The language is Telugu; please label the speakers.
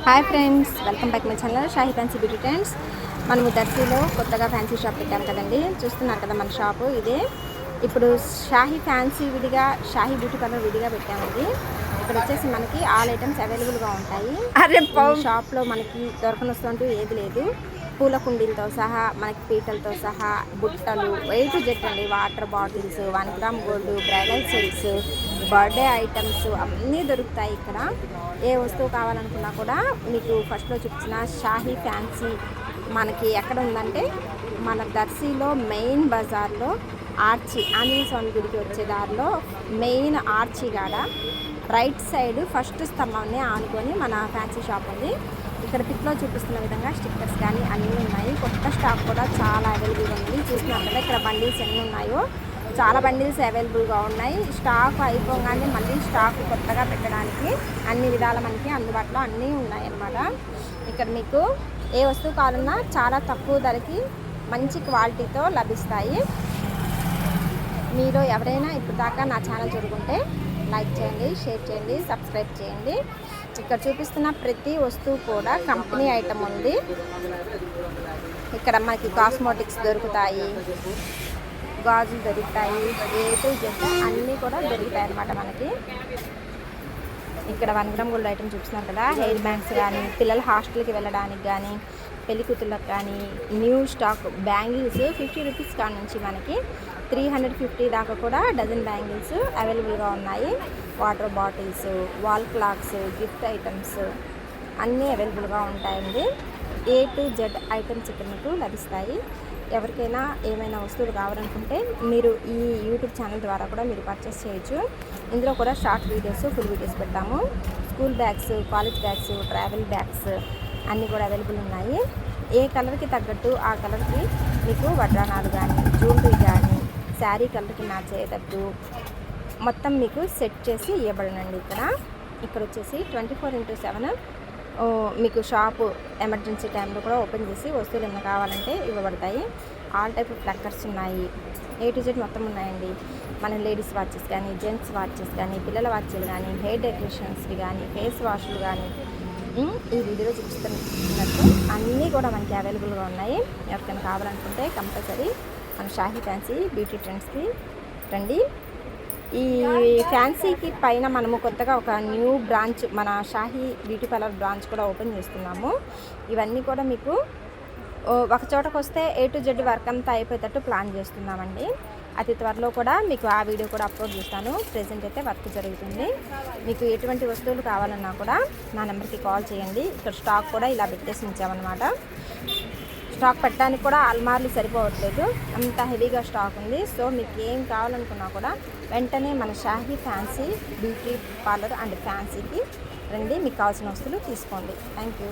Speaker 1: Hi friends, welcome back my channel Shahi fancy beauty trends. మనము దర్శిలో కొత్తగా ఫ్యాన్సీ షాప్ పెట్టాము కదండి. చూస్తున్నారు కదా మన షాపు ఇదే. ఇప్పుడు షాహీ ఫ్యాన్సీ విడిగా, షాహీ బ్యూటీ పార్లర్ విడిగా పెట్టామండి. ఇక్కడ వచ్చేసి మనకి ఆల్ ఐటమ్స్ అవైలబుల్గా ఉంటాయి. షాప్లో మనకి దొరకని వస్తుంటూ ఏది లేదు. పూల కుండీలతో సహా, మనకి పీటలతో సహా, బుట్టలు, వెయిట్ జెట్ అండి, water bottles, 1 gram gold, bridal sets, birthday items అన్నీ దొరుకుతాయి ఇక్కడ. ఏ వస్తువు కావాలనుకున్నా కూడా మీకు ఫస్ట్లో చూపించిన షాహీ ఫ్యాన్సీ మనకి ఎక్కడ ఉందంటే మన దర్శిలో మెయిన్ బజార్లో ఆర్చి ఆంజనేయ స్వామి గుడికి వచ్చే దారిలో మెయిన్ ఆర్చి కాడ రైట్ సైడ్ ఫస్ట్ స్తంభాన్ని ఆనుకొని మన ఫ్యాన్సీ షాప్ ఉంది. ఇక్కడ పిక్లో చూపిస్తున్న విధంగా స్టిక్కర్స్ కానీ అన్నీ ఉన్నాయి. కొత్త స్టాక్ కూడా చాలా అవైలబుల్గా ఉంది. చూస్తున్నారు కదా ఇక్కడ బండిల్స్ ఎన్ని ఉన్నాయో, చాలా బండిల్స్ అవైలబుల్గా ఉన్నాయి. స్టాక్ అయిపోగానే మళ్ళీ స్టాక్ కొత్తగా పెట్టడానికి అన్ని విధాల మనకి అందుబాటులో అన్నీ ఉన్నాయి అన్నమాట. ఇక్కడ మీకు ఏ వస్తువు కావాలన్నా చాలా తక్కువ ధరకి మంచి క్వాలిటీతో లభిస్తాయి. మీరు ఎవరైనా ఇప్పుడు దాకా నా ఛానల్ చూడుకుంటే లైక్ చేయండి, షేర్ చేయండి, సబ్స్క్రైబ్ చేయండి. ఇక్కడ చూపిస్తున్న ప్రతి వస్తువు కూడా కంపెనీ ఐటమ్ ఉంది. ఇక్కడ మనకి కాస్మోటిక్స్ దొరుకుతాయి, గాజులు దొరుకుతాయి, ఏ టు జెడ్ అన్నీ కూడా దొరుకుతాయి అన్నమాట మనకి. ఇక్కడ 1 గ్రామ్ గోల్డ్ ఐటమ్ చూపిస్తున్నారు కదా, హెయిర్ బ్యాండ్స్ కానీ, పిల్లల హాస్టల్కి వెళ్ళడానికి కానీ, పెళ్లి కూతుళ్ళకి కానీ, న్యూ స్టాక్ బ్యాంగిల్స్ 50 రూపీస్ కాడ నుంచి మనకి 350 దాకా కూడా డజన్ బ్యాంగిల్స్ అవైలబుల్గా ఉన్నాయి. Water bottles, wall clocks, gift items అన్నీ అవైలబుల్గా ఉంటాయండి. ఏ టు జెడ్ ఐటమ్స్ ఇక్కడ మీకు లభిస్తాయి. ఎవరికైనా ఏమైనా వస్తువులు కావాలనుకుంటే మీరు ఈ యూట్యూబ్ ఛానల్ ద్వారా కూడా మీరు పర్చేస్ చేయొచ్చు. ఇందులో కూడా షార్ట్ వీడియోస్, ఫుల్ వీడియోస్ పెట్టాము. School bags, college bags, travel bags అన్నీ కూడా అవైలబుల్ ఉన్నాయి. ఏ కలర్కి తగ్గట్టు ఆ కలర్కి మీకు వడ్రానాలు కానీ, జ్యువెలరీ కానీ, శారీ కలర్కి మ్యాచ్ అయ్యేటట్టు మొత్తం మీకు సెట్ చేసి ఇవ్వబడనండి. ఇక్కడ వచ్చేసి 24/7 మీకు షాపు ఎమర్జెన్సీ టైంలో కూడా ఓపెన్ చేసి వస్తువులు ఏమైనా కావాలంటే ఇవ్వబడతాయి. ఆల్ టైప్ ఫ్లక్కర్స్ ఉన్నాయి, ఏ టు జెడ్ మొత్తం ఉన్నాయండి. మన లేడీస్ వాచెస్ కానీ, జెంట్స్ వాచెస్ కానీ, పిల్లల వాచ్లు కానీ, హెయిర్ డెకరేషన్స్వి కానీ, ఫేస్ వాష్లు కానీ ఈ వీడియోలో చూపిస్తున్నట్టు అన్నీ కూడా మనకి అవైలబుల్గా ఉన్నాయి. ఎవరికైనా కావాలనుకుంటే కంపల్సరీ మన షాహీ ఫ్యాన్సీ బ్యూటీ ట్రెండ్స్కి రండి. ఈ ఫ్యాన్సీకి పైన మనము కొత్తగా ఒక న్యూ బ్రాంచ్, మన షాహీ బ్యూటీ పార్లర్ బ్రాంచ్ కూడా ఓపెన్ చేస్తున్నాము. ఇవన్నీ కూడా మీకు ఒక చోటకు వస్తే ఏ టు జెడ్ వర్క్ అంతా అయిపోయేటట్టు ప్లాన్ చేస్తున్నామండి. అతి త్వరలో కూడా మీకు ఆ వీడియో కూడా అప్లోడ్ చేస్తాను. ప్రెజెంట్ అయితే వర్క్ జరుగుతుంది. మీకు ఎటువంటి వస్తువులు కావాలన్నా కూడా నా నెంబర్కి కాల్ చేయండి. ఇక్కడ స్టాక్ కూడా ఇలా పెట్టేసి ఉంచామన్నమాట. స్టాక్ పెట్టడానికి కూడా అల్మార్లు సరిపోవట్లేదు, అంత హెవీగా స్టాక్ ఉంది. సో మీకు ఏం కావాలనుకున్నా కూడా వెంటనే మన Shahi fancy beauty parlour and ఫ్యాన్సీకి రండి. మీకు కావాల్సిన వస్తువులు తీసుకోండి. Thank you.